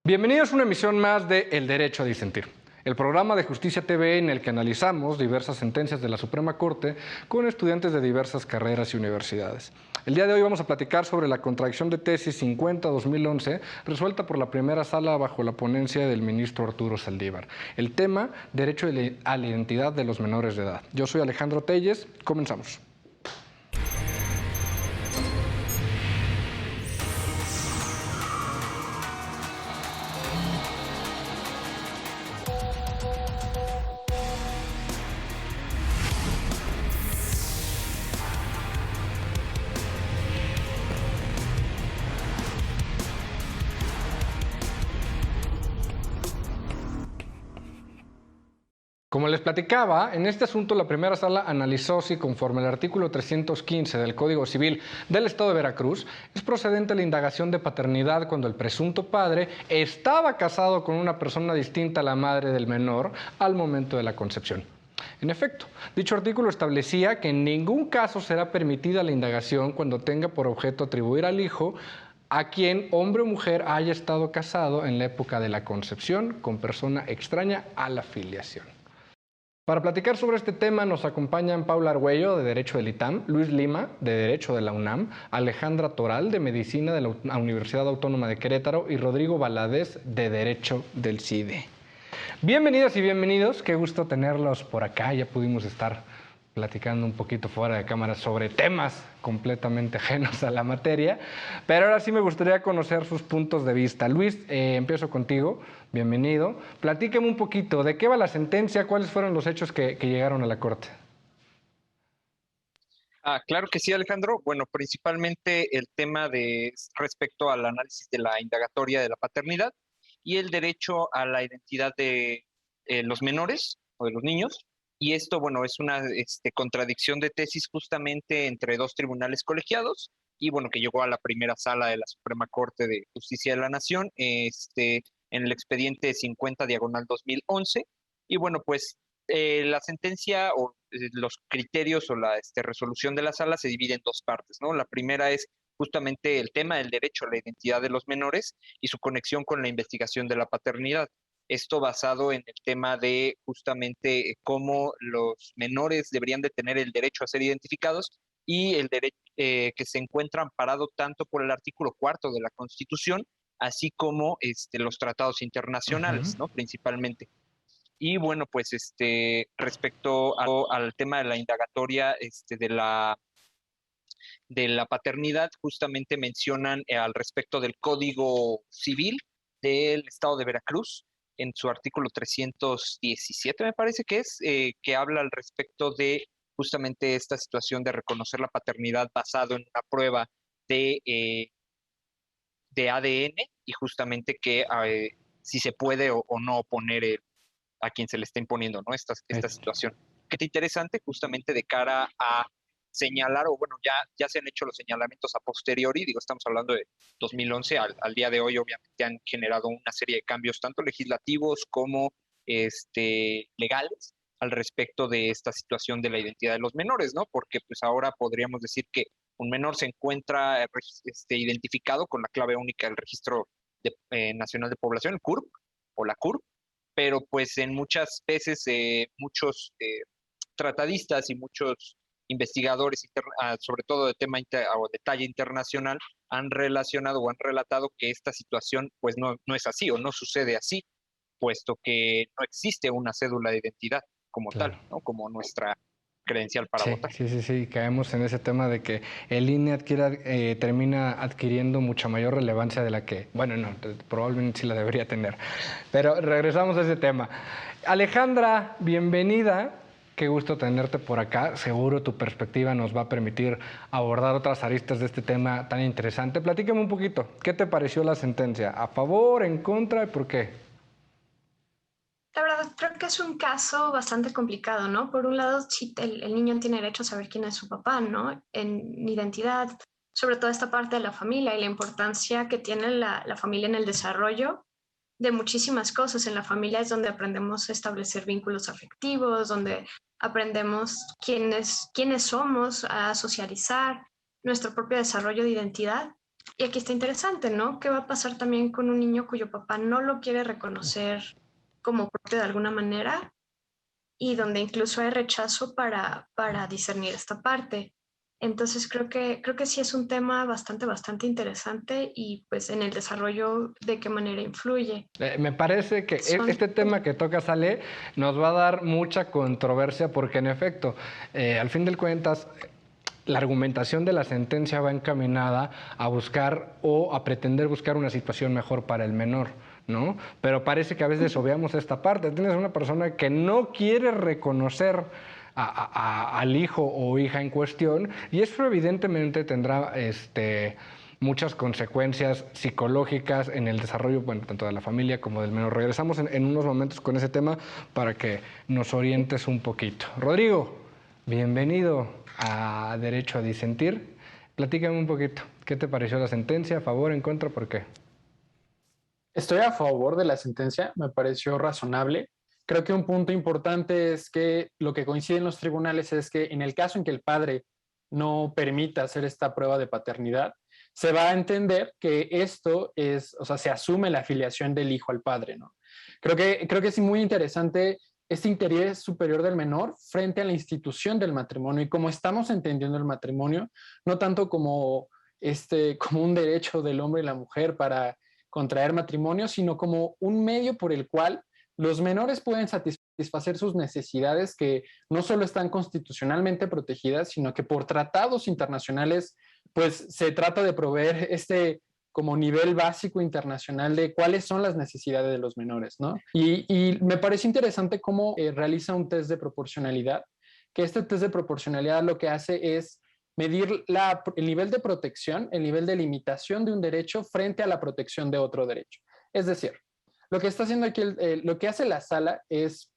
Bienvenidos a una emisión más de El Derecho a Disentir, el programa de Justicia TV en el que analizamos diversas sentencias de la Suprema Corte con estudiantes de diversas carreras y universidades. El día de hoy vamos a platicar sobre la contradicción de tesis 50-2011 resuelta por la primera sala bajo la ponencia del ministro Arturo Saldívar. El tema, derecho a la identidad de los menores de edad. Yo soy Alejandro Telles, comenzamos. Como les platicaba, en este asunto la primera sala analizó si conforme al artículo 315 del Código Civil del Estado de Veracruz es procedente la indagación de paternidad cuando el presunto padre estaba casado con una persona distinta a la madre del menor al momento de la concepción. En efecto, dicho artículo establecía que en ningún caso será permitida la indagación cuando tenga por objeto atribuir al hijo a quien, hombre o mujer, haya estado casado en la época de la concepción con persona extraña a la filiación. Para platicar sobre este tema nos acompañan Paula Argüello, de Derecho del ITAM, Luis Lima, de Derecho de la UNAM, Alejandra Toral, de Medicina de la Universidad Autónoma de Querétaro y Rodrigo Valadez, de Derecho del CIDE. Bienvenidas y bienvenidos, qué gusto tenerlos por acá. Ya pudimos estar platicando un poquito fuera de cámara sobre temas completamente ajenos a la materia, pero ahora sí me gustaría conocer sus puntos de vista. Luis, empiezo contigo, bienvenido. Platíqueme un poquito, ¿de qué va la sentencia? ¿Cuáles fueron los hechos que llegaron a la Corte? Claro que sí, Alejandro. Bueno, principalmente el tema de respecto al análisis de la indagatoria de la paternidad y el derecho a la identidad de los menores o de los niños. Y esto, bueno, es una contradicción de tesis justamente entre dos tribunales colegiados y, bueno, que llegó a la primera sala de la Suprema Corte de Justicia de la Nación en el expediente 50/2011. Y, bueno, pues la sentencia o los criterios o la resolución de la sala se divide en dos partes, ¿no? La primera es justamente el tema del derecho a la identidad de los menores y su conexión con la investigación de la paternidad. Esto basado en el tema de justamente cómo los menores deberían de tener el derecho a ser identificados y el derecho que se encuentra amparado tanto por el artículo 4 de la Constitución, así como los tratados internacionales, ¿no? Principalmente. Y bueno, pues respecto al tema de la indagatoria de la paternidad, justamente mencionan al respecto del Código Civil del Estado de Veracruz, en su artículo 317, me parece que es, que habla al respecto de justamente esta situación de reconocer la paternidad basado en una prueba de, eh, de ADN y justamente que si se puede o no oponer a quien se le está imponiendo, ¿no? Esta situación. Qué interesante justamente de cara a señalar, o bueno, ya se han hecho los señalamientos a posteriori, digo, estamos hablando de 2011, al día de hoy obviamente han generado una serie de cambios, tanto legislativos como legales, al respecto de esta situación de la identidad de los menores, ¿no? Porque pues ahora podríamos decir que un menor se encuentra identificado con la clave única del Registro Nacional de Población, el CURP, o la CURP, pero pues en muchas veces muchos tratadistas y muchos investigadores, sobre todo de tema o de talla internacional, han relacionado o han relatado que esta situación pues no es así o no sucede así, puesto que no existe una cédula de identidad como Claro. tal, ¿no? Como nuestra credencial para votar. Sí, caemos en ese tema de que el INE termina adquiriendo mucha mayor relevancia de la que, bueno, no, probablemente sí la debería tener. Pero regresamos a ese tema. Alejandra, bienvenida. Qué gusto tenerte por acá. Seguro tu perspectiva nos va a permitir abordar otras aristas de este tema tan interesante. Platícame un poquito. ¿Qué te pareció la sentencia? ¿A favor, en contra y por qué? La verdad, creo que es un caso bastante complicado, ¿no? Por un lado, sí, el niño tiene derecho a saber quién es su papá, ¿no? En identidad, sobre todo esta parte de la familia y la importancia que tiene la familia en el desarrollo de muchísimas cosas. En la familia es donde aprendemos a establecer vínculos afectivos, donde aprendemos quiénes somos, a socializar, nuestro propio desarrollo de identidad. Y aquí está interesante, ¿no? ¿Qué va a pasar también con un niño cuyo papá no lo quiere reconocer como propio de alguna manera y donde incluso hay rechazo para discernir esta parte? Entonces creo que sí es un tema bastante interesante y pues en el desarrollo de qué manera influye. Me parece que Son, este tema que toca, Ale, nos va a dar mucha controversia porque en efecto, al fin de cuentas, la argumentación de la sentencia va encaminada a buscar o a pretender buscar una situación mejor para el menor, ¿no? Pero parece que a veces obviamos esta parte. Tienes una persona que no quiere reconocer al hijo o hija en cuestión y eso evidentemente tendrá muchas consecuencias psicológicas en el desarrollo, bueno, tanto de la familia como del menor. Regresamos en unos momentos con ese tema para que nos orientes un poquito. Rodrigo, bienvenido a Derecho a Disentir. Platícame un poquito, ¿qué te pareció la sentencia? ¿A favor, en contra? ¿Por qué? Estoy a favor de la sentencia, me pareció razonable. Creo que un punto importante es que lo que coincide en los tribunales es que en el caso en que el padre no permita hacer esta prueba de paternidad, se va a entender que esto es, o sea, se asume la afiliación del hijo al padre, ¿no? Creo que es muy interesante este interés superior del menor frente a la institución del matrimonio y cómo estamos entendiendo el matrimonio, no tanto como, como un derecho del hombre y la mujer para contraer matrimonio, sino como un medio por el cual los menores pueden satisfacer sus necesidades que no solo están constitucionalmente protegidas, sino que por tratados internacionales, pues se trata de proveer como nivel básico internacional de cuáles son las necesidades de los menores, ¿no? Y me parece interesante cómo realiza un test de proporcionalidad, que este test de proporcionalidad lo que hace es medir el nivel de protección, el nivel de limitación de un derecho frente a la protección de otro derecho. Es decir, lo que está haciendo aquí, lo que hace la sala es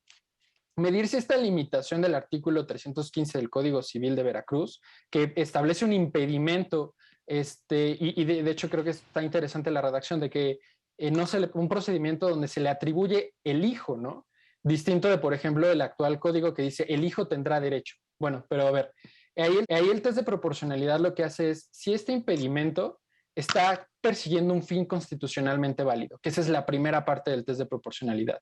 medir si esta limitación del artículo 315 del Código Civil de Veracruz, que establece un impedimento, y de hecho creo que está interesante la redacción de que un procedimiento donde se le atribuye el hijo, ¿no? Distinto de, por ejemplo, el actual código que dice el hijo tendrá derecho. Bueno, pero a ver, ahí el test de proporcionalidad lo que hace es, si este impedimento está persiguiendo un fin constitucionalmente válido, que esa es la primera parte del test de proporcionalidad.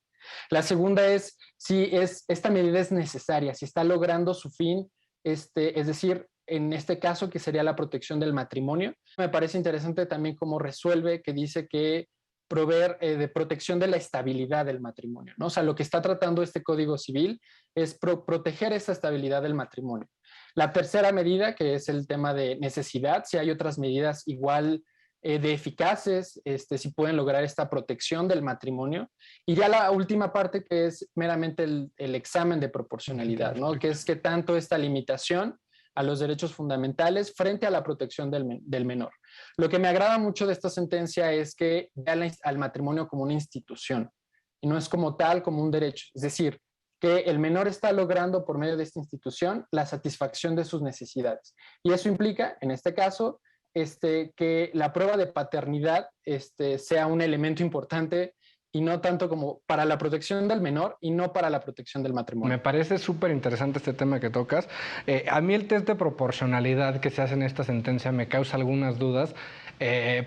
La segunda es si esta medida es necesaria, si está logrando su fin, es decir, en este caso que sería la protección del matrimonio. Me parece interesante también cómo resuelve, que dice que proveer de protección de la estabilidad del matrimonio, ¿no? O sea, lo que está tratando este Código Civil es proteger esa estabilidad del matrimonio. La tercera medida, que es el tema de necesidad, si hay otras medidas igual de eficaces, si pueden lograr esta protección del matrimonio. Y ya la última parte, que es meramente el examen de proporcionalidad, ¿no? Que es que tanto esta limitación a los derechos fundamentales frente a la protección del menor. Lo que me agrada mucho de esta sentencia es que ve al matrimonio como una institución y no es como tal, como un derecho. Es decir, que el menor está logrando por medio de esta institución la satisfacción de sus necesidades. Y eso implica, en este caso, que la prueba de paternidad sea un elemento importante y no tanto como para la protección del menor y no para la protección del matrimonio. Me parece súper interesante este tema que tocas. A mí el test de proporcionalidad que se hace en esta sentencia me causa algunas dudas.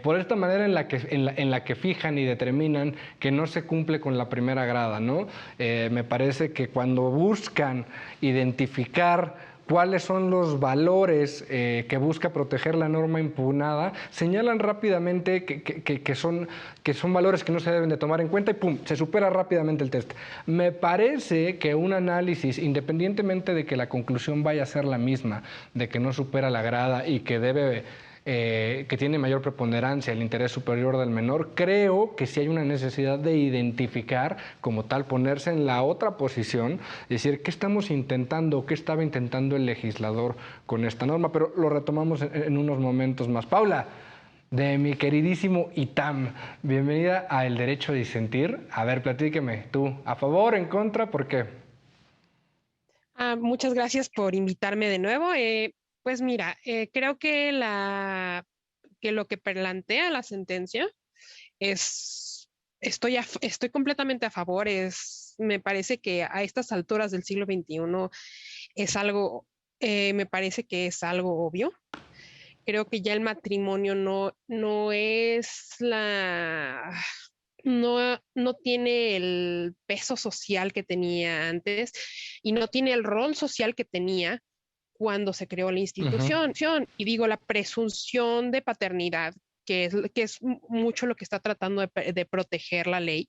Por esta manera en la que fijan y determinan que no se cumple con la primera grada, ¿no? Me parece que cuando buscan identificar cuáles son los valores que busca proteger la norma impugnada, señalan rápidamente que son valores que no se deben de tomar en cuenta y ¡pum!, se supera rápidamente el test. Me parece que un análisis, independientemente de que la conclusión vaya a ser la misma, de que no supera la grada y que que tiene mayor preponderancia el interés superior del menor, creo que sí hay una necesidad de identificar como tal, ponerse en la otra posición, decir qué estamos intentando, qué estaba intentando el legislador con esta norma, pero lo retomamos en unos momentos más. Paula, de mi queridísimo ITAM, bienvenida a El Derecho a Disentir. A ver, platíqueme, tú, ¿a favor, en contra, por qué? Muchas gracias por invitarme de nuevo. Pues mira, creo que lo que plantea la sentencia estoy completamente a favor. Me parece que a estas alturas del siglo XXI es algo, me parece que es algo obvio. creo que ya el matrimonio no es no tiene el peso social que tenía antes y no tiene el rol social que tenía cuando se creó la institución. Y digo, la presunción de paternidad, que es mucho lo que está tratando de proteger la ley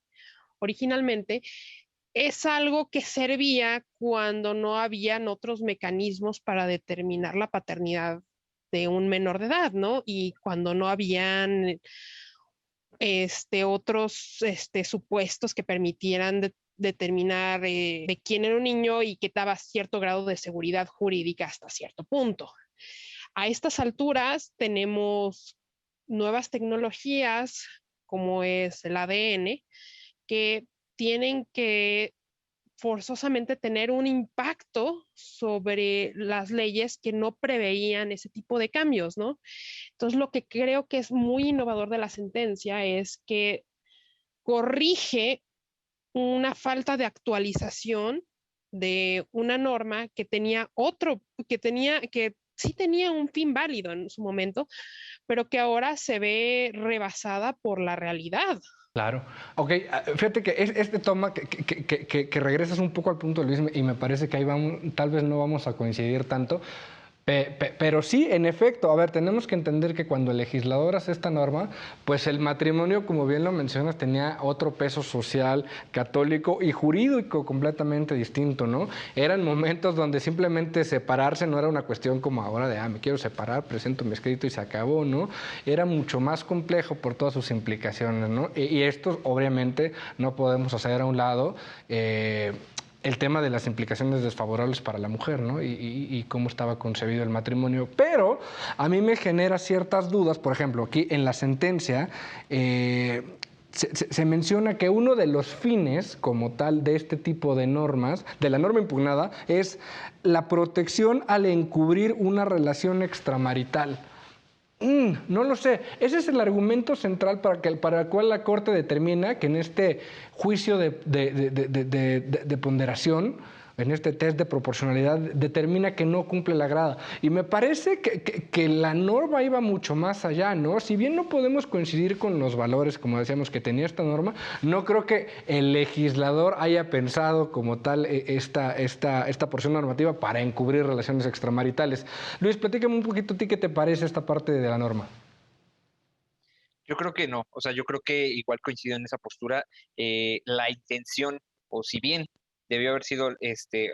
originalmente, es algo que servía cuando no habían otros mecanismos para determinar la paternidad de un menor de edad, ¿no? Y cuando no habían otros supuestos que permitieran determinar de quién era un niño y que daba cierto grado de seguridad jurídica hasta cierto punto. A estas alturas tenemos nuevas tecnologías como es el ADN que tienen que forzosamente tener un impacto sobre las leyes que no preveían ese tipo de cambios, ¿no? Entonces, lo que creo que es muy innovador de la sentencia es que corrige una falta de actualización de una norma que que sí tenía un fin válido en su momento, pero que ahora se ve rebasada por la realidad. Claro. Ok, fíjate que este toma que regresas un poco al punto de Luis y me parece que ahí vamos, tal vez no vamos a coincidir tanto, pero sí, en efecto, a ver, tenemos que entender que cuando el legislador hace esta norma, pues el matrimonio, como bien lo mencionas, tenía otro peso social, católico y jurídico completamente distinto, ¿no? Eran momentos donde simplemente separarse no era una cuestión como ahora de, me quiero separar, presento mi escrito y se acabó, ¿no? Era mucho más complejo por todas sus implicaciones, ¿no? Y esto, obviamente, no podemos hacer a un lado el tema de las implicaciones desfavorables para la mujer, ¿no? Y cómo estaba concebido el matrimonio. Pero a mí me genera ciertas dudas, por ejemplo, aquí en la sentencia se menciona que uno de los fines como tal de este tipo de normas, de la norma impugnada, es la protección al encubrir una relación extramarital. No lo sé. Ese es el argumento central para el cual la Corte determina que en este juicio de ponderación, en este test de proporcionalidad, determina que no cumple la grada. Y me parece que la norma iba mucho más allá, ¿no? Si bien no podemos coincidir con los valores, como decíamos, que tenía esta norma, no creo que el legislador haya pensado como tal esta porción normativa para encubrir relaciones extramaritales. Luis, platícame un poquito a ti qué te parece esta parte de la norma. Yo creo que no, o sea, yo creo que igual coincido en esa postura, la intención, o si bien debió haber sido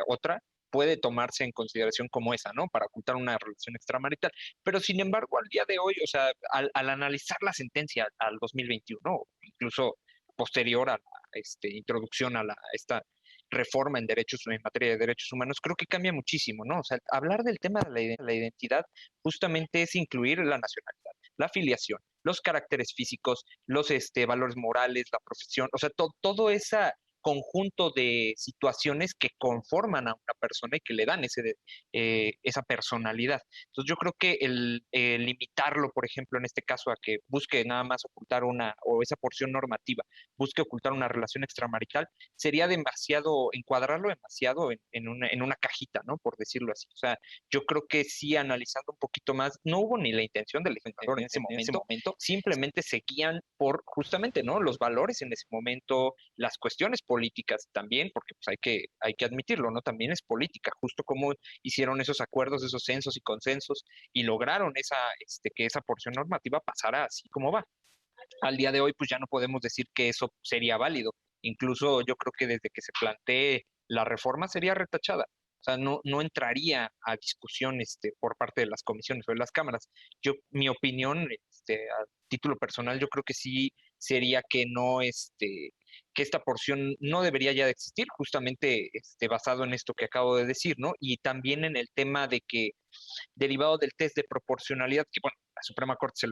otra, puede tomarse en consideración como esa, ¿no? Para ocultar una relación extramarital. Pero sin embargo, al día de hoy, o sea, al analizar la sentencia al 2021, incluso posterior a la introducción a esta reforma en materia de derechos humanos, creo que cambia muchísimo, ¿no? O sea, hablar del tema de la identidad justamente es incluir la nacionalidad, la afiliación, los caracteres físicos, los valores morales, la profesión, o sea, todo ese conjunto de situaciones que conforman a una persona y que le dan esa personalidad. Entonces yo creo que el limitarlo, por ejemplo, en este caso, a que busque nada más ocultar o esa porción normativa, busque ocultar una relación extramarital, sería demasiado, encuadrarlo demasiado en una cajita, ¿no? Por decirlo así. O sea, yo creo que sí, analizando un poquito más, no hubo ni la intención del legislador en ese momento, simplemente se guían por justamente, ¿no? Los valores en ese momento, las cuestiones políticas también, porque pues hay que admitirlo, ¿no? También es política, justo como hicieron esos acuerdos, esos censos y consensos y lograron que esa porción normativa pasara así como va. Al día de hoy, pues ya no podemos decir que eso sería válido. Incluso yo creo que desde que se plantee la reforma sería retachada. O sea, no entraría a discusión por parte de las comisiones o de las cámaras. Mi opinión, a título personal, yo creo que sí sería que no, que esta porción no debería ya de existir, justamente basado en esto que acabo de decir, ¿no? Y también en el tema de que, derivado del test de proporcionalidad, que bueno, la Suprema Corte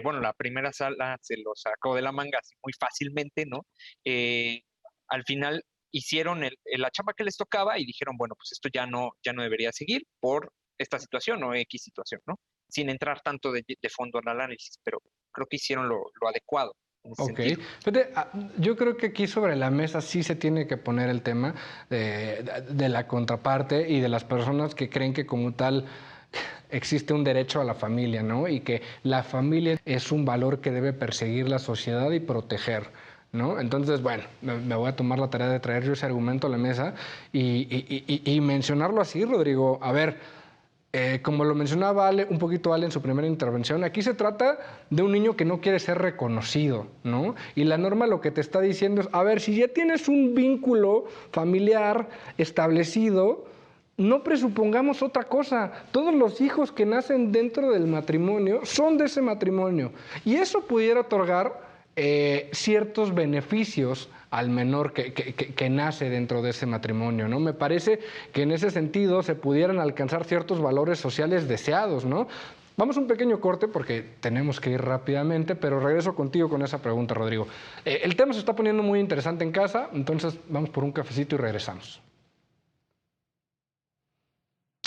bueno, la primera sala se lo sacó de la manga así muy fácilmente, ¿no? Al final hicieron la chamba que les tocaba y dijeron, bueno, pues esto ya no debería seguir por esta situación o X situación, ¿no? Sin entrar tanto de fondo al análisis, pero creo que hicieron lo adecuado. Ok, fíjate, yo creo que aquí sobre la mesa sí se tiene que poner el tema de la contraparte y de las personas que creen que como tal existe un derecho a la familia, ¿no? Y que la familia es un valor que debe perseguir la sociedad y proteger, ¿no? Entonces, bueno, me voy a tomar la tarea de traer yo ese argumento a la mesa y mencionarlo así, Rodrigo. A ver, como lo mencionaba Ale, un poquito Ale en su primera intervención, aquí se trata de un niño que no quiere ser reconocido, ¿no? Y la norma lo que te está diciendo es, a ver, si ya tienes un vínculo familiar establecido, no presupongamos otra cosa. Todos los hijos que nacen dentro del matrimonio son de ese matrimonio. Y eso pudiera otorgar ciertos beneficios al menor que nace dentro de ese matrimonio, ¿no? Me parece que en ese sentido se pudieran alcanzar ciertos valores sociales deseados, ¿no? Vamos a un pequeño corte porque tenemos que ir rápidamente, pero regreso contigo con esa pregunta, Rodrigo. El tema se está poniendo muy interesante en casa, entonces vamos por un cafecito y regresamos.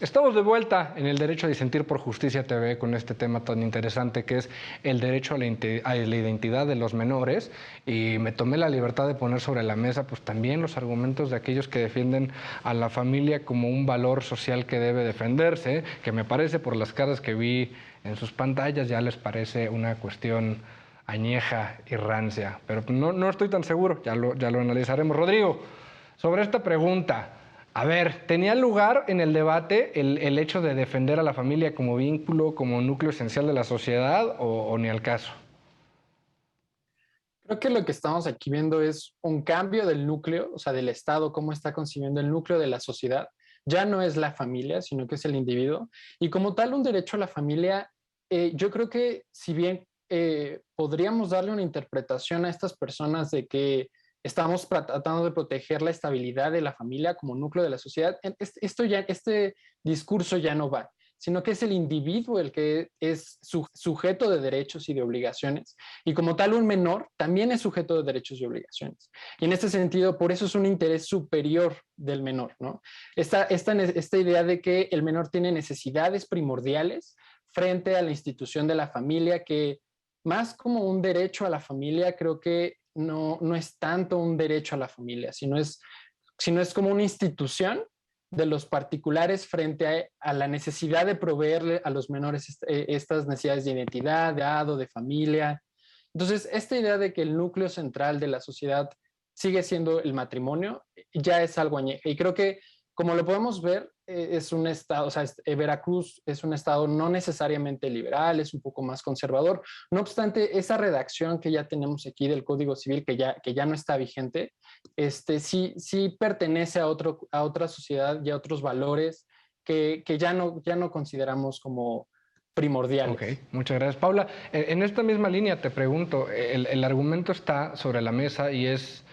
Estamos de vuelta en el Derecho a Disentir por Justicia TV con este tema tan interesante que es el derecho a la identidad de los menores, y me tomé la libertad de poner sobre la mesa pues también los argumentos de aquellos que defienden a la familia como un valor social que debe defenderse, que me parece por las caras que vi en sus pantallas ya les parece una cuestión añeja y rancia, pero no estoy tan seguro, ya lo analizaremos. Rodrigo, sobre esta pregunta, a ver, ¿tenía lugar en el debate el hecho de defender a la familia como vínculo, como núcleo esencial de la sociedad o ni al caso? Creo que lo que estamos aquí viendo es un cambio del núcleo, o sea, del Estado, cómo está concibiendo el núcleo de la sociedad. Ya no es la familia, sino que es el individuo. Y como tal, un derecho a la familia, yo creo que si bien podríamos darle una interpretación a estas personas de que estamos tratando de proteger la estabilidad de la familia como núcleo de la sociedad, este discurso ya no va, sino que es el individuo el que es sujeto de derechos y de obligaciones. Y como tal, un menor también es sujeto de derechos y obligaciones. Y en este sentido, por eso es un interés superior del menor, ¿no? Esta idea de que el menor tiene necesidades primordiales frente a la institución de la familia, que más como un derecho a la familia, creo que no es tanto un derecho a la familia, sino es como una institución de los particulares frente a la necesidad de proveerle a los menores estas necesidades de identidad, de edad, de familia. Entonces, esta idea de que el núcleo central de la sociedad sigue siendo el matrimonio ya es algo añeja. Y creo que, como lo podemos ver, es un estado, o sea, Veracruz es un estado no necesariamente liberal, es un poco más conservador. No obstante, esa redacción que ya tenemos aquí del Código Civil, que ya no está vigente, sí pertenece a otra sociedad y a otros valores que ya no consideramos como primordiales. Ok, muchas gracias. Paula, en esta misma línea te pregunto, el argumento está sobre la mesa y es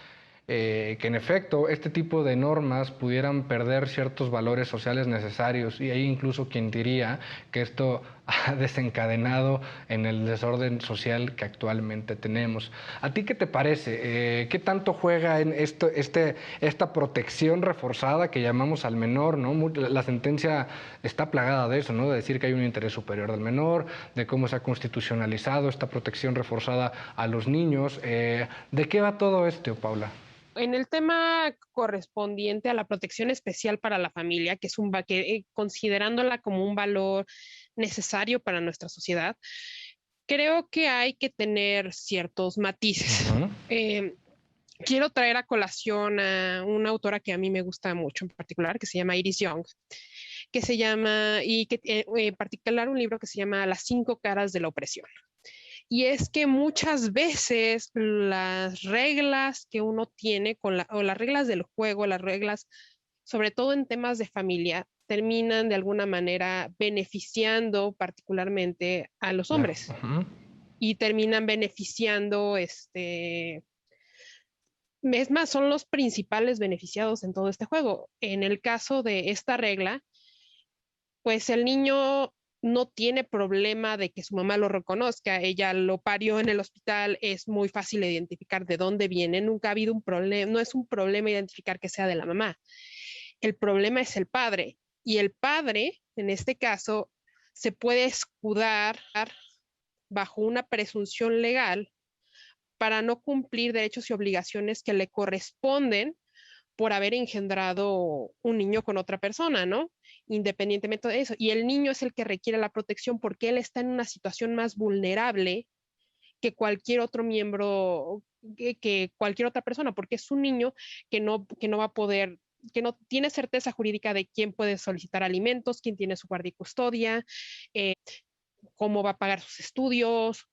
que en efecto este tipo de normas pudieran perder ciertos valores sociales necesarios, y hay incluso quien diría que esto ha desencadenado en el desorden social que actualmente tenemos. ¿A ti qué te parece? ¿Qué tanto juega en esta protección reforzada que llamamos al menor, ¿no? La sentencia está plagada de eso, ¿no? De decir que hay un interés superior del menor, de cómo se ha constitucionalizado esta protección reforzada a los niños. ¿De qué va todo esto, Paula? En el tema correspondiente a la protección especial para la familia, que es considerándola como un valor necesario para nuestra sociedad, creo que hay que tener ciertos matices. Quiero traer a colación a una autora que a mí me gusta mucho en particular, que se llama Iris Young, en particular un libro que se llama Las 5 caras de la opresión. Y es que muchas veces las reglas que uno tiene o las reglas del juego, las reglas, sobre todo en temas de familia, terminan de alguna manera beneficiando particularmente a los hombres. Y terminan beneficiando, es más, son los principales beneficiados en todo este juego. En el caso de esta regla, pues el niño no tiene problema de que su mamá lo reconozca, ella lo parió en el hospital, es muy fácil identificar de dónde viene, nunca ha habido un problema, no es un problema identificar que sea de la mamá. El problema es el padre, y el padre, en este caso, se puede escudar bajo una presunción legal para no cumplir derechos y obligaciones que le corresponden por haber engendrado un niño con otra persona, ¿no? independientemente de eso. Y el niño es el que requiere la protección porque él está en una situación más vulnerable que cualquier otro miembro, que cualquier otra persona, porque es un niño que no va a poder, que no tiene certeza jurídica de quién puede solicitar alimentos, quién tiene su guardia y custodia, cómo va a pagar sus estudios,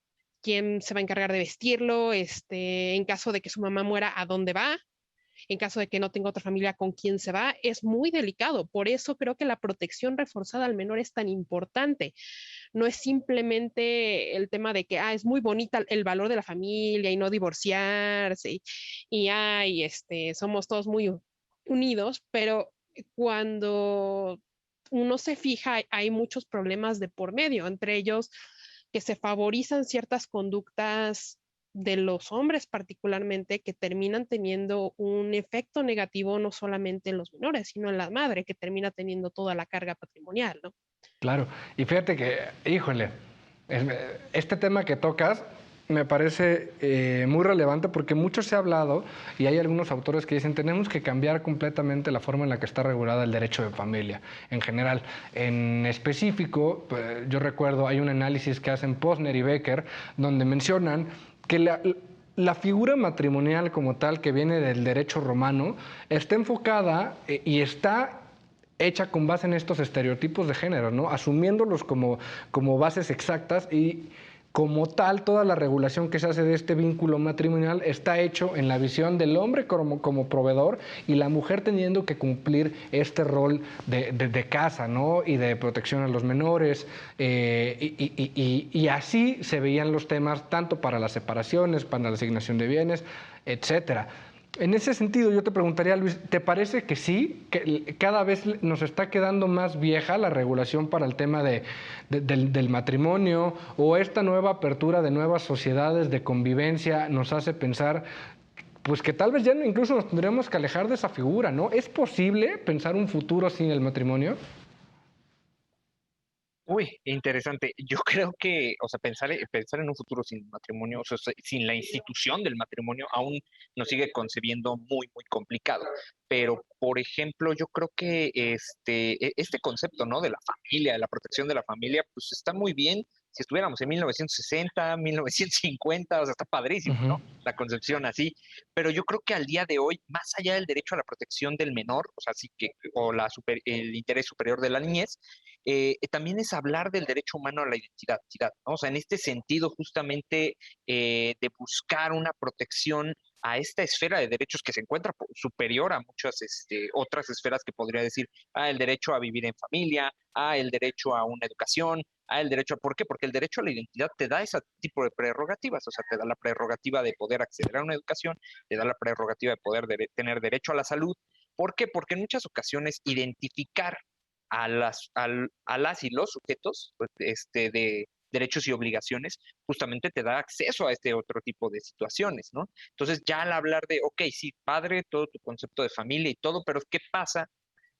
quién se va a encargar de vestirlo, en caso de que su mamá muera, a dónde va, en caso de que no tenga otra familia con quién se va, es muy delicado. Por eso creo que la protección reforzada al menor es tan importante. No es simplemente el tema de que es muy bonita el valor de la familia y no divorciarse somos todos muy unidos, pero cuando uno se fija, hay muchos problemas de por medio, entre ellos que se favorizan ciertas conductas de los hombres particularmente que terminan teniendo un efecto negativo no solamente en los menores, sino en la madre que termina teniendo toda la carga patrimonial, ¿no? Claro, y fíjate que, híjole, este tema que tocas me parece muy relevante porque mucho se ha hablado y hay algunos autores que dicen tenemos que cambiar completamente la forma en la que está regulada el derecho de familia en general. En específico, yo recuerdo, hay un análisis que hacen Posner y Becker donde mencionan que la figura matrimonial como tal que viene del derecho romano está enfocada y está hecha con base en estos estereotipos de género, ¿no? Asumiéndolos como bases exactas y como tal, toda la regulación que se hace de este vínculo matrimonial está hecho en la visión del hombre como proveedor y la mujer teniendo que cumplir este rol de casa, ¿no? Y de protección a los menores. Y así se veían los temas tanto para las separaciones, para la asignación de bienes, etcétera. En ese sentido, yo te preguntaría, Luis, ¿te parece que sí, que cada vez nos está quedando más vieja la regulación para el tema del matrimonio o esta nueva apertura de nuevas sociedades de convivencia nos hace pensar pues que tal vez ya incluso nos tendríamos que alejar de esa figura, ¿no? ¿Es posible pensar un futuro sin el matrimonio? Uy, interesante. Yo creo que, o sea, pensar en un futuro sin matrimonio, o sea, sin la institución del matrimonio, aún nos sigue concebiendo muy, muy complicado. Pero, por ejemplo, yo creo que este concepto, ¿no? De la familia, de la protección de la familia, pues está muy bien si estuviéramos en 1960, 1950, o sea, está padrísimo, Uh-huh. ¿no? La concepción así. Pero yo creo que al día de hoy, más allá del derecho a la protección del menor, o sea, sí que, o el interés superior de la niñez, también es hablar del derecho humano a la identidad, ¿no? O sea, en este sentido justamente de buscar una protección a esta esfera de derechos que se encuentra superior a muchas otras esferas que podría decir, el derecho a vivir en familia, el derecho a una educación, el derecho a... ¿Por qué? Porque el derecho a la identidad te da ese tipo de prerrogativas, o sea, te da la prerrogativa de poder acceder a una educación, te da la prerrogativa de poder tener derecho a la salud. ¿Por qué? Porque en muchas ocasiones identificar a las y los sujetos pues, de derechos y obligaciones, justamente te da acceso a este otro tipo de situaciones, ¿no? Entonces, ya al hablar de, ok, sí, padre, todo tu concepto de familia y todo, pero ¿qué pasa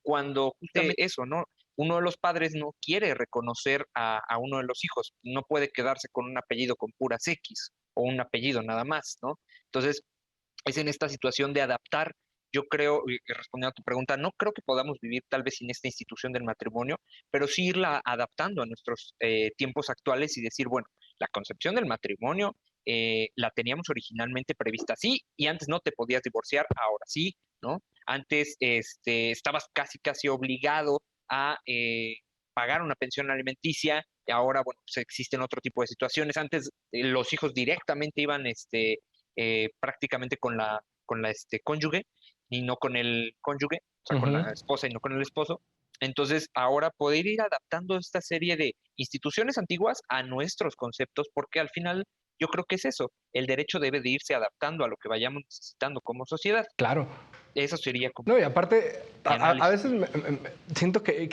cuando justamente eso, ¿no? Uno de los padres no quiere reconocer a uno de los hijos, no puede quedarse con un apellido con puras X o un apellido nada más, ¿no? Entonces, es en esta situación de adaptar. Yo creo, y respondiendo a tu pregunta, no creo que podamos vivir tal vez sin esta institución del matrimonio, pero sí irla adaptando a nuestros tiempos actuales y decir, bueno, la concepción del matrimonio la teníamos originalmente prevista así y antes no te podías divorciar, ahora sí, ¿no? Antes estabas casi obligado a pagar una pensión alimenticia y ahora, bueno, pues existen otro tipo de situaciones. Antes los hijos directamente iban prácticamente con la cónyuge y no con el cónyuge, o sea, con Uh-huh. la esposa y no con el esposo. Entonces, ahora poder ir adaptando esta serie de instituciones antiguas a nuestros conceptos, porque al final yo creo que es eso, el derecho debe de irse adaptando a lo que vayamos necesitando como sociedad. Claro. Eso sería como No, y aparte, mi a análisis. veces siento que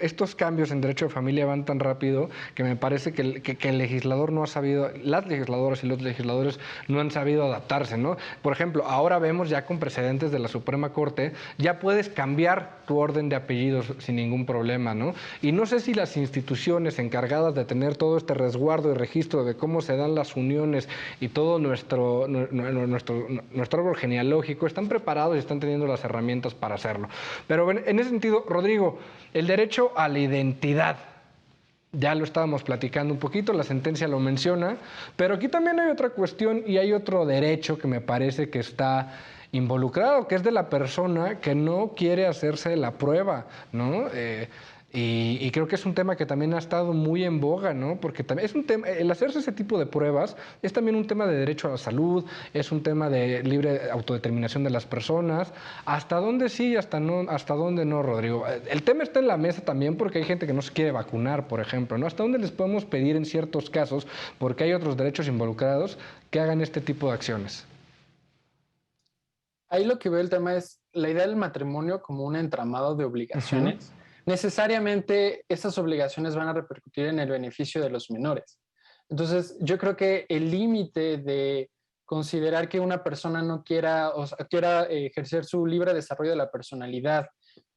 estos cambios en derecho de familia van tan rápido que me parece que el legislador no ha sabido, las legisladoras y los legisladores no han sabido adaptarse, ¿no? Por ejemplo, ahora vemos ya con precedentes de la Suprema Corte, ya puedes cambiar tu orden de apellidos sin ningún problema, ¿no? Y no sé si las instituciones encargadas de tener todo este resguardo y registro de cómo se dan las uniones y todo nuestro árbol genealógico están preparados y están teniendo las herramientas para hacerlo. Pero en ese sentido, Rodrigo, el derecho a la identidad, ya lo estábamos platicando un poquito, la sentencia lo menciona, pero aquí también hay otra cuestión y hay otro derecho que me parece que está involucrado, que es de la persona que no quiere hacerse la prueba, ¿no? Y creo que es un tema que también ha estado muy en boga, ¿no? Porque también es un tema, el hacerse ese tipo de pruebas es también un tema de derecho a la salud, es un tema de libre autodeterminación de las personas. ¿Hasta dónde sí y hasta dónde no, Rodrigo? El tema está en la mesa también porque hay gente que no se quiere vacunar, por ejemplo, ¿no? ¿Hasta dónde les podemos pedir en ciertos casos, porque hay otros derechos involucrados, que hagan este tipo de acciones? Ahí lo que veo el tema es la idea del matrimonio como un entramado de obligaciones. Necesariamente esas obligaciones van a repercutir en el beneficio de los menores. Entonces, yo creo que el límite de considerar que una persona no quiera, o sea, quiera ejercer su libre desarrollo de la personalidad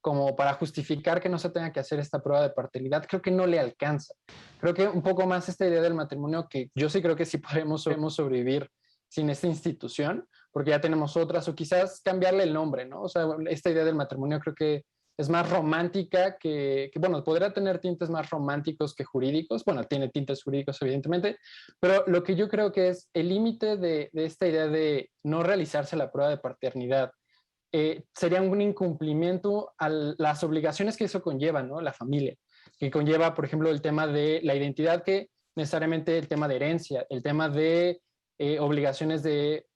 como para justificar que no se tenga que hacer esta prueba de paternidad, creo que no le alcanza. Creo que un poco más esta idea del matrimonio, que yo sí creo que sí podemos sobrevivir sin esta institución, porque ya tenemos otras, o quizás cambiarle el nombre, ¿no? O sea, esta idea del matrimonio creo que es más romántica bueno, podrá tener tintes más románticos que jurídicos, bueno, tiene tintes jurídicos evidentemente, pero lo que yo creo que es el límite de esta idea de no realizarse la prueba de paternidad sería un incumplimiento a las obligaciones que eso conlleva, ¿no? La familia, que conlleva, por ejemplo, el tema de la identidad, que necesariamente el tema de herencia, el tema de obligaciones de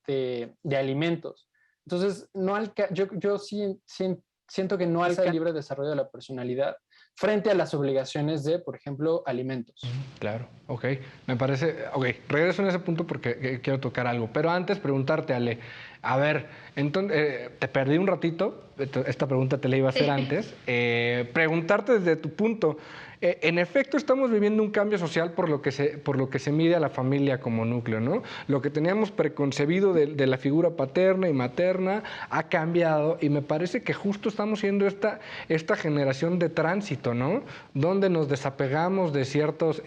alimentos. Entonces, yo sí siento que no alcanza el libre desarrollo de la personalidad frente a las obligaciones de, por ejemplo, alimentos. Claro, ok. Me parece... Ok, regreso en ese punto porque quiero tocar algo. Pero antes preguntarte, Ale, a ver, entonces, te perdí un ratito, esta pregunta te la iba a hacer antes. Preguntarte desde tu punto, en efecto estamos viviendo un cambio social por lo que se mide a la familia como núcleo, ¿no? Lo que teníamos preconcebido de la figura paterna y materna ha cambiado y me parece que justo estamos siendo esta generación de tránsito, ¿no? Donde nos desapegamos de ciertos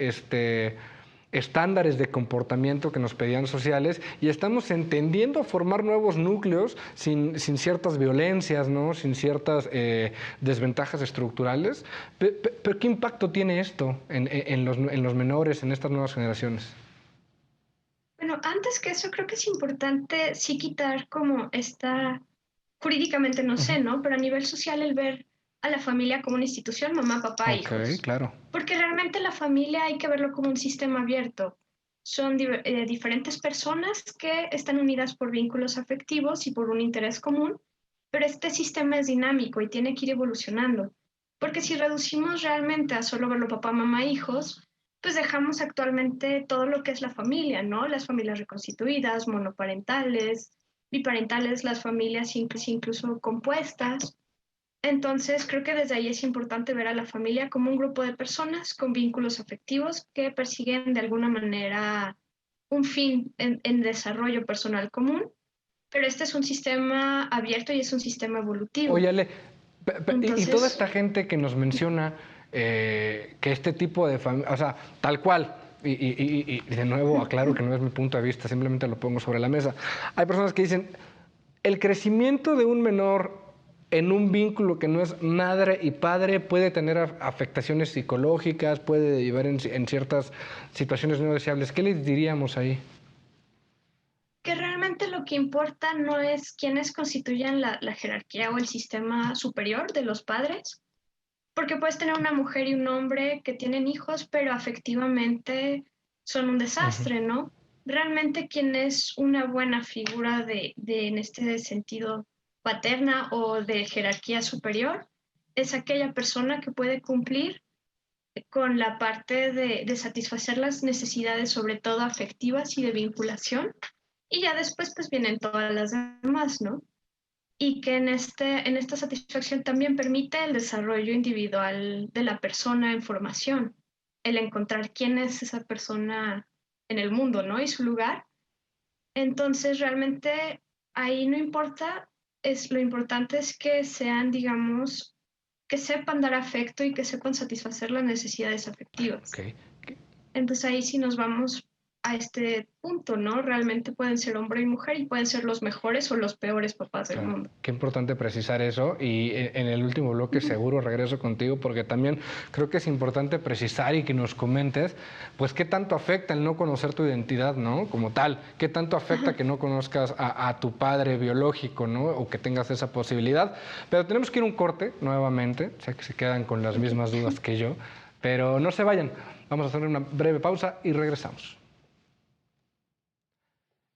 estándares de comportamiento que nos pedían sociales y estamos entendiendo formar nuevos núcleos sin ciertas violencias, ¿no? Sin ciertas desventajas estructurales. Pero ¿qué impacto tiene esto en los menores, en estas nuevas generaciones? Bueno, antes que eso, creo que es importante sí quitar como jurídicamente no sé, ¿no? Pero a nivel social el ver a la familia como una institución, mamá, papá, hijos. Ok, claro. Porque realmente la familia hay que verlo como un sistema abierto. Son diferentes personas que están unidas por vínculos afectivos y por un interés común, pero este sistema es dinámico y tiene que ir evolucionando. Porque si reducimos realmente a solo verlo papá, mamá, hijos, pues dejamos actualmente todo lo que es la familia, ¿no? Las familias reconstituidas, monoparentales, biparentales, las familias incluso compuestas. Entonces, creo que desde ahí es importante ver a la familia como un grupo de personas con vínculos afectivos que persiguen de alguna manera un fin en desarrollo personal común, pero este es un sistema abierto y es un sistema evolutivo. Oye, Ale, Entonces, y toda esta gente que nos menciona que este tipo de familia, o sea, tal cual, y de nuevo aclaro que no es mi punto de vista, simplemente lo pongo sobre la mesa. Hay personas que dicen, el crecimiento de un menor en un vínculo que no es madre y padre puede tener afectaciones psicológicas, puede llevar en ciertas situaciones no deseables. ¿Qué les diríamos ahí? que realmente lo que importa no es quiénes constituyan la jerarquía o el sistema superior de los padres, porque puedes tener una mujer y un hombre que tienen hijos, pero afectivamente son un desastre, ¿no? Realmente quien es una buena figura en este sentido paterna o de jerarquía superior es aquella persona que puede cumplir con la parte de satisfacer las necesidades, sobre todo afectivas y de vinculación, y ya después pues vienen todas las demás, ¿no? Y que en esta satisfacción también permite el desarrollo individual de la persona en formación, el encontrar quién es esa persona en el mundo, ¿no? Y su lugar. Entonces, realmente ahí no importa, lo importante es que sean, digamos, que sepan dar afecto y que sepan satisfacer las necesidades afectivas. Okay. Entonces ahí sí nos vamos a este punto, ¿no? Realmente pueden ser hombre y mujer y pueden ser los mejores o los peores papás del Claro, mundo. qué importante precisar eso y en el último bloque seguro regreso contigo porque también creo que es importante precisar y que nos comentes pues qué tanto afecta el no conocer tu identidad, ¿no? Como tal, qué tanto afecta que no conozcas a tu padre biológico, ¿no? O que tengas esa posibilidad. Pero tenemos que ir a un corte nuevamente, sé que se quedan con las mismas dudas que yo, pero no se vayan, vamos a hacer una breve pausa y regresamos.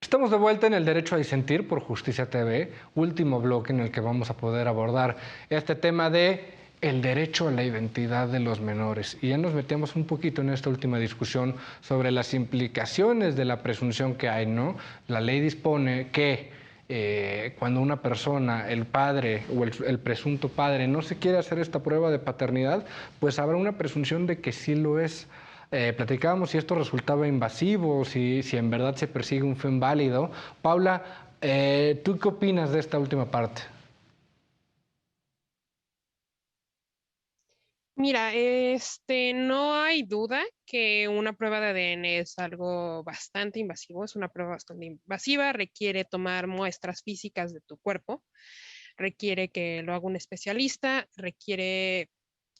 Estamos de vuelta en el Derecho a Disentir por Justicia TV, último bloque en el que vamos a poder abordar este tema de el derecho a la identidad de los menores. Y ya nos metemos un poquito en esta última discusión sobre las implicaciones de la presunción que hay, ¿no? La ley dispone que cuando una persona, el padre o el presunto padre, no se quiere hacer esta prueba de paternidad, pues habrá una presunción de que sí lo es. Platicábamos si esto resultaba invasivo, si en verdad se persigue un fin válido. Paula, ¿tú qué opinas de esta última parte? Mira, no hay duda que una prueba de ADN es algo bastante invasivo, es una prueba bastante invasiva, requiere tomar muestras físicas de tu cuerpo, requiere que lo haga un especialista, requiere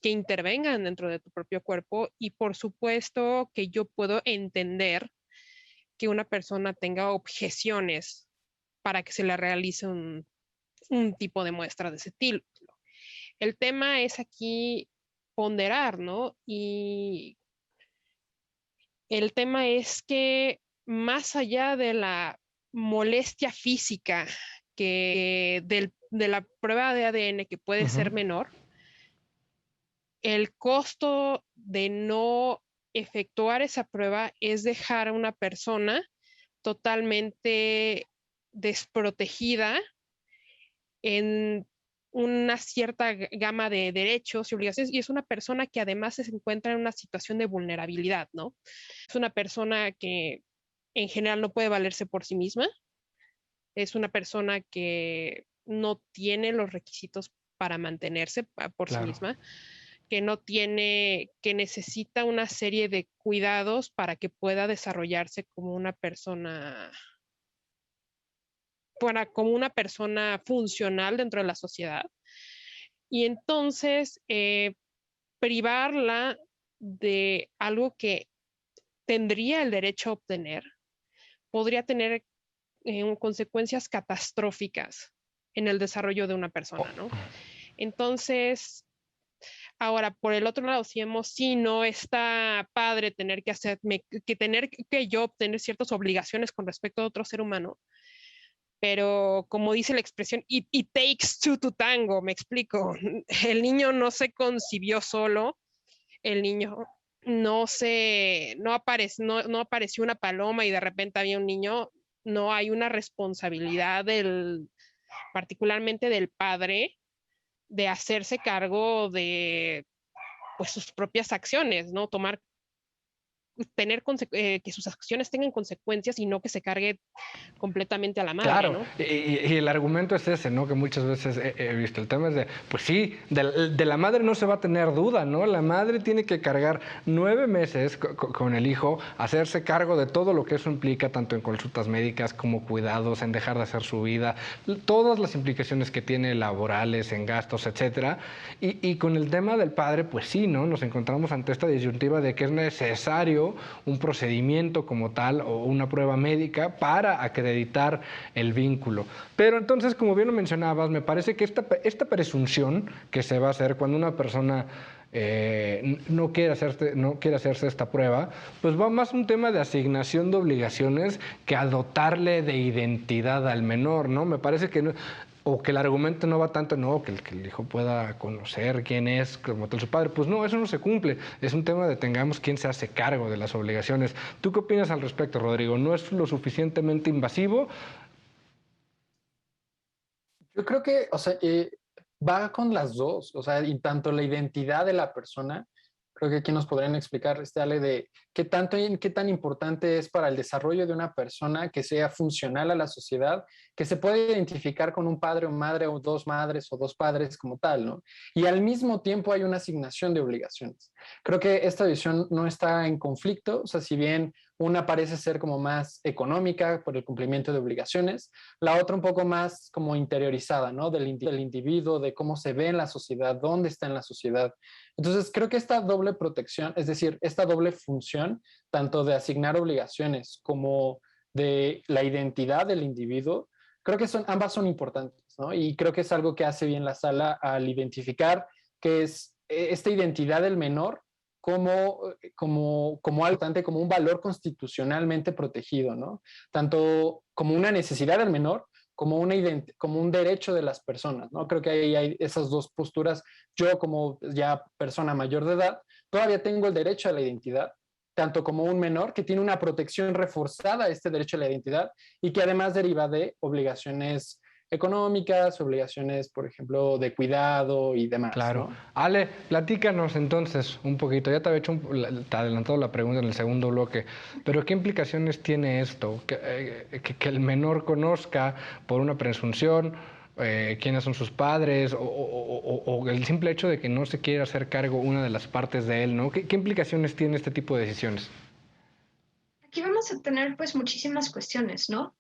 que intervengan dentro de tu propio cuerpo y por supuesto que yo puedo entender que una persona tenga objeciones para que se le realice un tipo de muestra de ese tipo. El tema es aquí ponderar, ¿no? Y el tema es que más allá de la molestia física de la prueba de ADN que puede ser menor, el costo de no efectuar esa prueba es dejar a una persona totalmente desprotegida en una cierta gama de derechos y obligaciones y es una persona que además se encuentra en una situación de vulnerabilidad, ¿no? Es una persona que en general no puede valerse por sí misma, es una persona que no tiene los requisitos para mantenerse por sí Claro. misma, que no tiene, que necesita una serie de cuidados para que pueda desarrollarse como una persona como una persona funcional dentro de la sociedad. Y entonces, privarla de algo que tendría el derecho a obtener podría tener consecuencias catastróficas en el desarrollo de una persona, ¿no? Entonces, ahora, por el otro lado, si no está padre tener que yo obtener ciertas obligaciones con respecto a otro ser humano, pero como dice la expresión, it takes two to tango, me explico. El niño no se concibió solo, el niño no apareció una paloma y de repente había un niño, no hay una responsabilidad particularmente del padre, de hacerse cargo de pues sus propias acciones, ¿no? Que sus acciones tengan consecuencias y no que se cargue completamente a la madre, Claro, ¿no? y el argumento es ese, ¿no? Que muchas veces he visto. El tema es de, pues sí, de la madre no se va a tener duda, ¿no? La madre tiene que cargar 9 meses con el hijo, hacerse cargo de todo lo que eso implica, tanto en consultas médicas como cuidados, en dejar de hacer su vida, todas las implicaciones que tiene laborales, en gastos, etcétera. Y con el tema del padre, pues sí, ¿no? Nos encontramos ante esta disyuntiva de que es necesario un procedimiento como tal o una prueba médica para acreditar el vínculo. Pero entonces, como bien lo mencionabas, me parece que esta presunción que se va a hacer cuando una persona no quiere hacerse esta prueba, pues va más un tema de asignación de obligaciones que a dotarle de identidad al menor, ¿no? Me parece que no, o que el argumento no va tanto, no, que el hijo pueda conocer quién es como tal su padre. Pues no, eso no se cumple. Es un tema de tengamos quién se hace cargo de las obligaciones. ¿Tú qué opinas al respecto, Rodrigo? ¿No es lo suficientemente invasivo? Yo creo que, o sea, va con las dos, o sea, y tanto la identidad de la persona, creo que aquí nos podrían explicar, Ale, de qué tan importante es para el desarrollo de una persona que sea funcional a la sociedad, que se puede identificar con un padre o madre o dos madres o dos padres como tal, ¿no? Y al mismo tiempo hay una asignación de obligaciones. Creo que esta visión no está en conflicto, o sea, si bien Una parece ser como más económica por el cumplimiento de obligaciones, la otra un poco más como interiorizada, ¿no? Del individuo, de cómo se ve en la sociedad, dónde está en la sociedad. Entonces, creo que esta doble protección, es decir, esta doble función, tanto de asignar obligaciones como de la identidad del individuo, creo que ambas son importantes, ¿no? Y creo que es algo que hace bien la sala al identificar que es esta identidad del menor como algo importante, como un valor constitucionalmente protegido, ¿no? Tanto como una necesidad del menor, como un derecho de las personas, ¿no? Creo que ahí hay esas dos posturas. Yo, como ya persona mayor de edad, todavía tengo el derecho a la identidad, tanto como un menor que tiene una protección reforzada a este derecho a la identidad y que además deriva de obligaciones económicas, obligaciones, por ejemplo, de cuidado y demás. Claro. ¿No? Ale, platícanos entonces un poquito. Ya te había hecho te adelantado la pregunta en el segundo bloque, pero ¿qué implicaciones tiene esto? Que el menor conozca por una presunción quiénes son sus padres o el simple hecho de que no se quiera hacer cargo una de las partes de él, ¿no? ¿Qué implicaciones tiene este tipo de decisiones? Aquí vamos a tener pues muchísimas cuestiones, ¿no?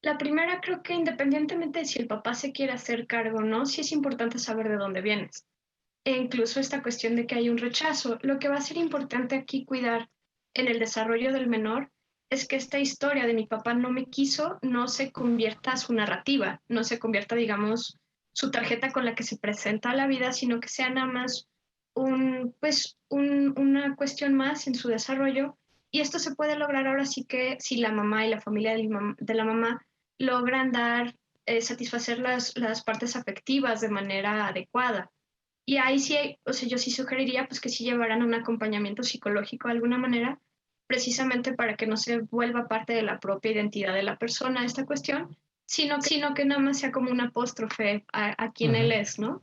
La primera, creo que independientemente de si el papá se quiere hacer cargo o no, sí es importante saber de dónde vienes. E incluso esta cuestión de que hay un rechazo. Lo que va a ser importante aquí cuidar en el desarrollo del menor es que esta historia de mi papá no me quiso no se convierta a su narrativa, no se convierta, digamos, su tarjeta con la que se presenta a la vida, sino que sea nada más una cuestión más en su desarrollo. Y esto se puede lograr ahora sí que si la mamá y la familia de la mamá logran satisfacer las partes afectivas de manera adecuada. Y ahí sí, o sea, yo sí sugeriría pues que sí llevaran un acompañamiento psicológico de alguna manera, precisamente para que no se vuelva parte de la propia identidad de la persona esta cuestión, sino que nada más sea como un apóstrofe a quien él es, ¿no?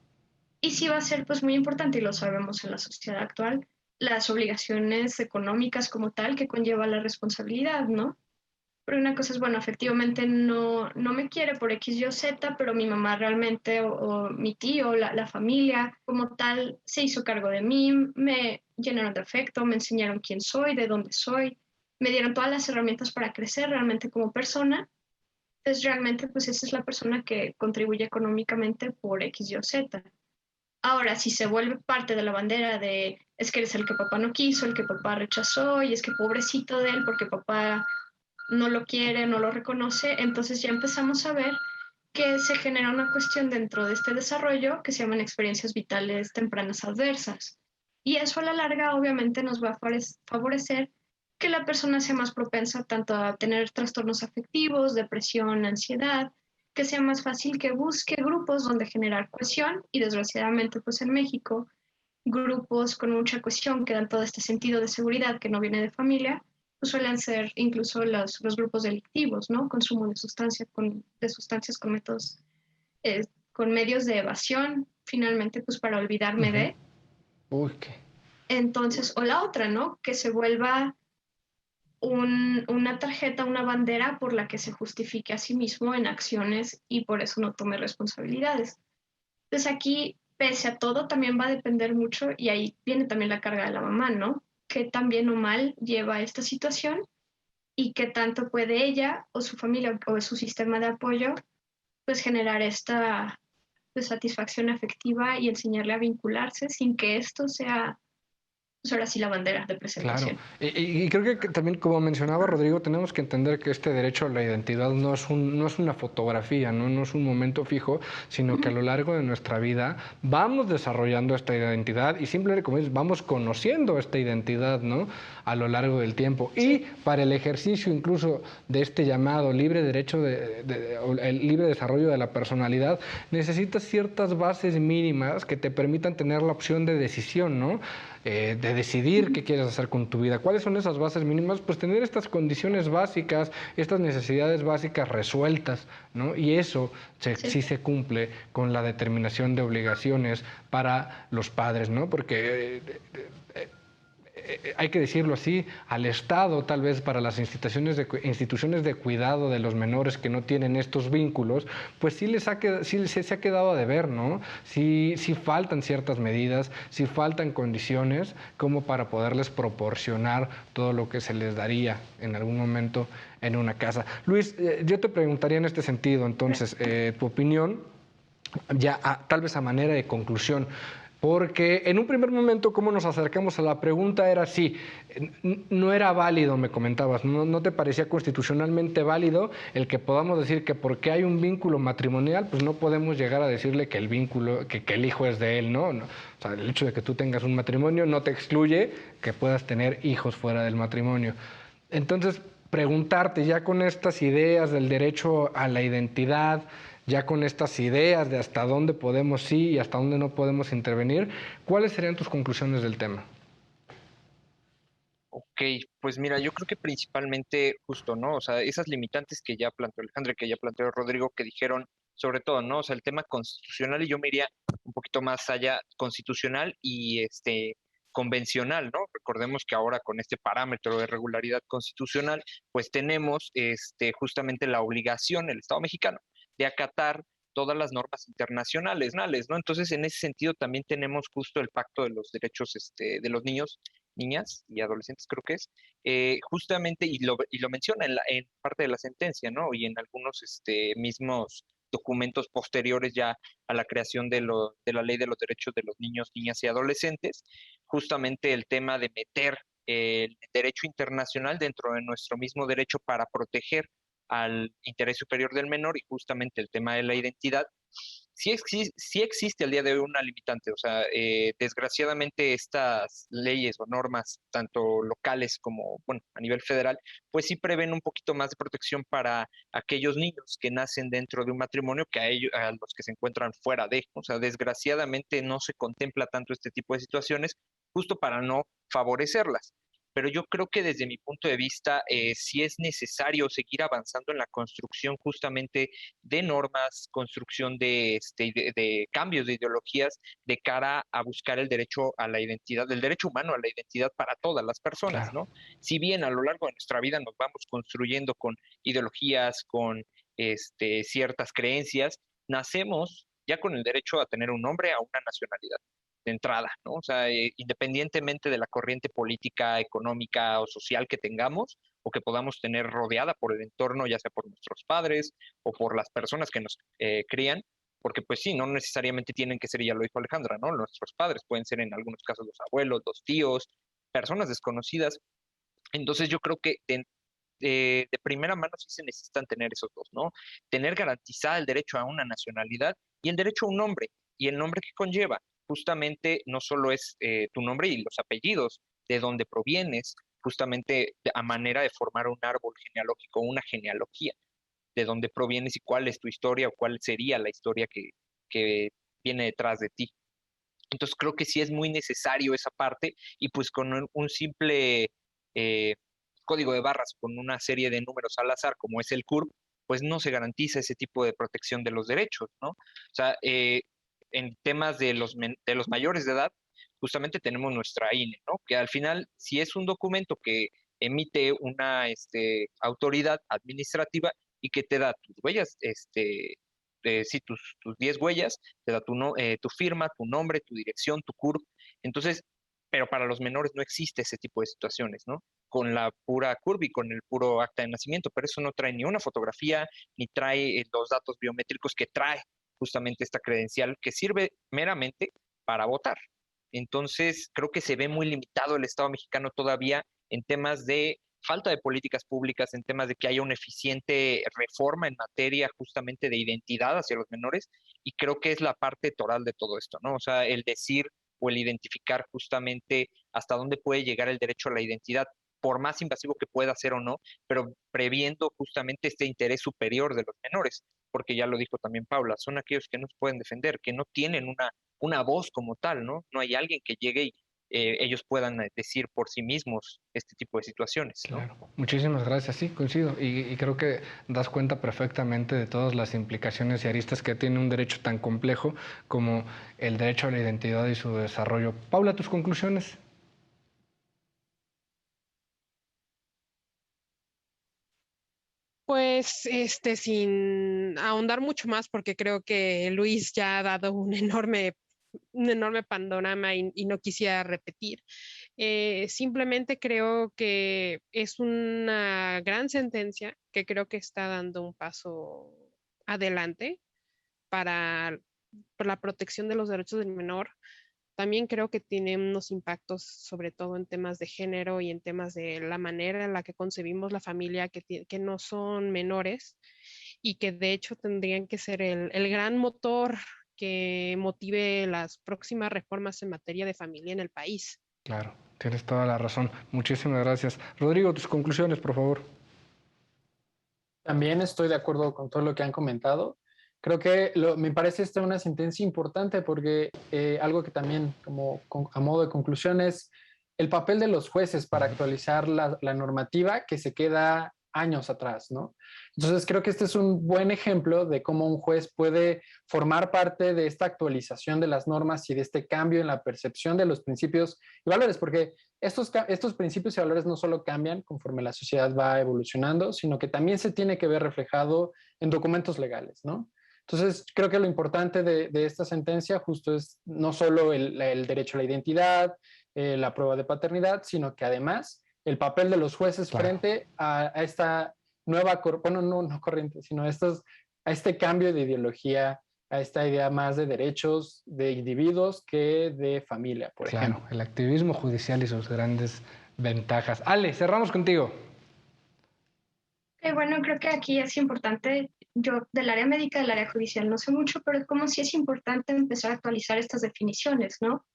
Y sí va a ser pues muy importante, y lo sabemos en la sociedad actual, las obligaciones económicas como tal que conlleva la responsabilidad, ¿no? Porque una cosa es, bueno, efectivamente no me quiere por X, Y o Z, pero mi mamá realmente o mi tío, la familia como tal, se hizo cargo de mí, me llenaron de afecto, me enseñaron quién soy, de dónde soy, me dieron todas las herramientas para crecer realmente como persona. Entonces realmente pues esa es la persona que contribuye económicamente por X, Y o Z. Ahora, si se vuelve parte de la bandera de es que eres el que papá no quiso, el que papá rechazó, y es que pobrecito de él porque papá no lo quiere, no lo reconoce, entonces ya empezamos a ver que se genera una cuestión dentro de este desarrollo que se llaman experiencias vitales tempranas adversas. Y eso a la larga obviamente nos va a favorecer que la persona sea más propensa tanto a tener trastornos afectivos, depresión, ansiedad, que sea más fácil que busque grupos donde generar cohesión y desgraciadamente pues en México grupos con mucha cohesión que dan todo este sentido de seguridad que no viene de familia, pues suelen ser incluso los grupos delictivos, ¿no? Consumo de sustancias con métodos, con medios de evasión, finalmente, pues para olvidarme de. Uy, qué. Entonces, o la otra, ¿no? Que se vuelva una tarjeta, una bandera por la que se justifique a sí mismo en acciones y por eso no tome responsabilidades. Entonces aquí, pese a todo, también va a depender mucho, y ahí viene también la carga de la mamá, ¿no? Qué tan bien o mal lleva esta situación y qué tanto puede ella o su familia o su sistema de apoyo pues generar esta pues, satisfacción afectiva y enseñarle a vincularse sin que esto sea pues ahora sí la bandera de Claro, presentación. y creo que también, como mencionaba Rodrigo, tenemos que entender que este derecho a la identidad no es una fotografía, no es un momento fijo, sino que a lo largo de nuestra vida vamos desarrollando esta identidad y simplemente, como dices, vamos conociendo esta identidad, ¿no? A lo largo del tiempo. Y para el ejercicio incluso de este llamado libre derecho, el libre desarrollo de la personalidad, necesitas ciertas bases mínimas que te permitan tener la opción de decisión, ¿no? De decidir qué quieres hacer con tu vida. ¿Cuáles son esas bases mínimas? Pues tener estas condiciones básicas, estas necesidades básicas resueltas, ¿no? Y eso sí se cumple con la determinación de obligaciones para los padres, ¿no? Porque hay que decirlo así, al Estado, tal vez para las instituciones de cuidado de los menores que no tienen estos vínculos, pues sí se ha quedado a deber, ¿no? Sí faltan ciertas medidas, sí faltan condiciones como para poderles proporcionar todo lo que se les daría en algún momento en una casa. Luis, yo te preguntaría en este sentido, entonces, tu opinión, ya tal vez a manera de conclusión. Porque en un primer momento, cómo nos acercamos a la pregunta era si no era válido, me comentabas, no te parecía constitucionalmente válido el que podamos decir que porque hay un vínculo matrimonial, pues no podemos llegar a decirle que el vínculo, que el hijo es de él, ¿no? O sea, el hecho de que tú tengas un matrimonio no te excluye que puedas tener hijos fuera del matrimonio. Entonces, preguntarte ya con estas ideas del derecho a la identidad, ya con estas ideas de hasta dónde podemos sí y hasta dónde no podemos intervenir, ¿cuáles serían tus conclusiones del tema? Ok, pues mira, yo creo que principalmente justo, ¿no? O sea, esas limitantes que ya planteó Alejandro y que ya planteó Rodrigo, que dijeron sobre todo, ¿no? O sea, el tema constitucional, y yo me iría un poquito más allá, constitucional y convencional, ¿no? Recordemos que ahora con este parámetro de regularidad constitucional, pues tenemos justamente la obligación, el Estado mexicano, de acatar todas las normas internacionales, ¿no? Entonces, en ese sentido, también tenemos justo el Pacto de los Derechos de los Niños, Niñas y Adolescentes, creo que es, justamente, y lo menciona en parte de la sentencia, ¿no? Y en algunos mismos documentos posteriores ya a la creación de la Ley de los Derechos de los Niños, Niñas y Adolescentes, justamente el tema de meter el derecho internacional dentro de nuestro mismo derecho para proteger al interés superior del menor y justamente el tema de la identidad. Sí existe al día de hoy una limitante, o sea, desgraciadamente estas leyes o normas, tanto locales como, bueno, a nivel federal, pues sí prevén un poquito más de protección para aquellos niños que nacen dentro de un matrimonio que a los que se encuentran fuera de, o sea, desgraciadamente no se contempla tanto este tipo de situaciones justo para no favorecerlas. Pero yo creo que desde mi punto de vista sí es necesario seguir avanzando en la construcción justamente de normas, construcción de cambios de ideologías de cara a buscar el derecho a la identidad, el derecho humano a la identidad para todas las personas, Claro. ¿no? Si bien a lo largo de nuestra vida nos vamos construyendo con ideologías, con ciertas creencias, nacemos ya con el derecho a tener un nombre, a una nacionalidad de entrada, ¿no? O sea, independientemente de la corriente política, económica o social que tengamos o que podamos tener rodeada por el entorno, ya sea por nuestros padres o por las personas que nos crían, porque pues sí, no necesariamente tienen que ser, ya lo dijo Alejandra, ¿no? Nuestros padres pueden ser en algunos casos los abuelos, los tíos, personas desconocidas. Entonces yo creo que de primera mano sí se necesitan tener esos dos, ¿no? Tener garantizada el derecho a una nacionalidad y el derecho a un nombre, y el nombre que conlleva. Justamente no solo es tu nombre y los apellidos, de dónde provienes, justamente a manera de formar un árbol genealógico, una genealogía, de dónde provienes y cuál es tu historia o cuál sería la historia que viene detrás de ti. Entonces creo que sí es muy necesario esa parte y pues con un simple eh, código de barras, con una serie de números al azar como es el CURP, pues no se garantiza ese tipo de protección de los derechos, ¿no? O sea, en temas de los mayores de edad, justamente tenemos nuestra INE, ¿no? Que al final, si es un documento que emite una autoridad administrativa y que te da tus huellas, sí, tus 10 huellas, te da tu firma, tu nombre, tu dirección, tu CURP. Entonces, pero para los menores no existe ese tipo de situaciones, ¿no? Con la pura CURP y con el puro acta de nacimiento, pero eso no trae ni una fotografía, ni trae los datos biométricos que trae justamente esta credencial que sirve meramente para votar. Entonces, creo que se ve muy limitado el Estado mexicano todavía en temas de falta de políticas públicas, en temas de que haya una eficiente reforma en materia justamente de identidad hacia los menores, y creo que es la parte toral de todo esto, ¿no? O sea, el decir o el identificar justamente hasta dónde puede llegar el derecho a la identidad, por más invasivo que pueda ser o no, pero previendo justamente este interés superior de los menores, porque ya lo dijo también Paula, son aquellos que no se pueden defender, que no tienen una voz como tal, ¿no? No hay alguien que llegue y ellos puedan decir por sí mismos este tipo de situaciones, ¿no? Claro, muchísimas gracias, sí, coincido. Y creo que das cuenta perfectamente de todas las implicaciones y aristas que tiene un derecho tan complejo como el derecho a la identidad y su desarrollo. Paula, tus conclusiones. Pues sin ahondar mucho más, porque creo que Luis ya ha dado un enorme panorama y no quisiera repetir. Simplemente creo que es una gran sentencia que creo que está dando un paso adelante para la protección de los derechos del menor. También creo que tiene unos impactos, sobre todo en temas de género y en temas de la manera en la que concebimos la familia, que no son menores y que de hecho tendrían que ser el gran motor que motive las próximas reformas en materia de familia en el país. Claro, tienes toda la razón. Muchísimas gracias. Rodrigo, tus conclusiones, por favor. También estoy de acuerdo con todo lo que han comentado. Creo que me parece esta una sentencia importante porque algo que también, a modo de conclusión, es el papel de los jueces para actualizar la normativa que se queda años atrás, ¿no? Entonces creo que este es un buen ejemplo de cómo un juez puede formar parte de esta actualización de las normas y de este cambio en la percepción de los principios y valores, porque estos principios y valores no solo cambian conforme la sociedad va evolucionando, sino que también se tiene que ver reflejado en documentos legales, ¿no? Entonces, creo que lo importante de esta sentencia justo es no solo el derecho a la identidad, la prueba de paternidad, sino que además el papel de los jueces frente a esta nueva, bueno, no corriente, sino a este cambio de ideología, a esta idea más de derechos de individuos que de familia, por ejemplo. El activismo judicial y sus grandes ventajas. Ale, cerramos contigo. Bueno, creo que aquí es importante, yo del área médica, del área judicial no sé mucho, pero es como si es importante empezar a actualizar estas definiciones, ¿no?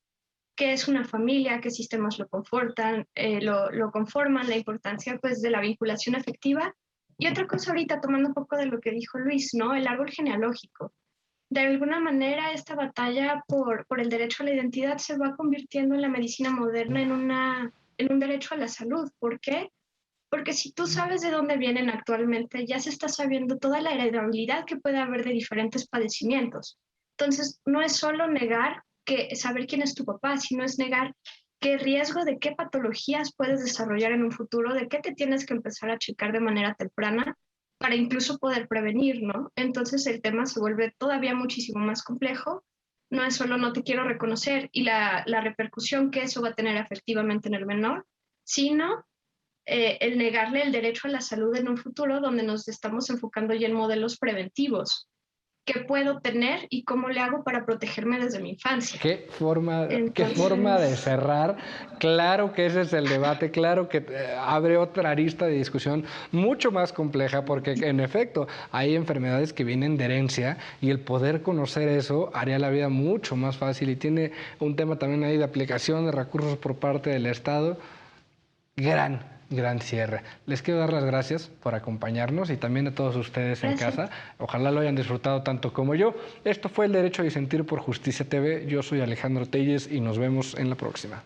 ¿Qué es una familia? ¿Qué sistemas lo conforman? Lo conforman, la importancia pues de la vinculación afectiva. Y otra cosa ahorita, tomando un poco de lo que dijo Luis, ¿no? El árbol genealógico. De alguna manera esta batalla por el derecho a la identidad se va convirtiendo en la medicina moderna en un derecho a la salud. ¿Por qué? Porque si tú sabes de dónde vienen actualmente, ya se está sabiendo toda la heredabilidad que puede haber de diferentes padecimientos. Entonces, no es solo negar saber quién es tu papá, sino es negar qué riesgo de qué patologías puedes desarrollar en un futuro, de qué te tienes que empezar a checar de manera temprana para incluso poder prevenir, ¿no? Entonces el tema se vuelve todavía muchísimo más complejo. No es solo no te quiero reconocer y la repercusión que eso va a tener efectivamente en el menor, sino el negarle el derecho a la salud en un futuro donde nos estamos enfocando ya en modelos preventivos. ¿Qué puedo tener y cómo le hago para protegerme desde mi infancia? Qué forma de cerrar. Claro que ese es el debate, claro que abre otra arista de discusión mucho más compleja, porque en efecto hay enfermedades que vienen de herencia y el poder conocer eso haría la vida mucho más fácil, y tiene un tema también ahí de aplicación de recursos por parte del Estado. Gran cierre. Les quiero dar las gracias por acompañarnos y también a todos ustedes en casa. Ojalá lo hayan disfrutado tanto como yo. Esto fue El Derecho a Disentir por Justicia TV. Yo soy Alejandro Telles y nos vemos en la próxima.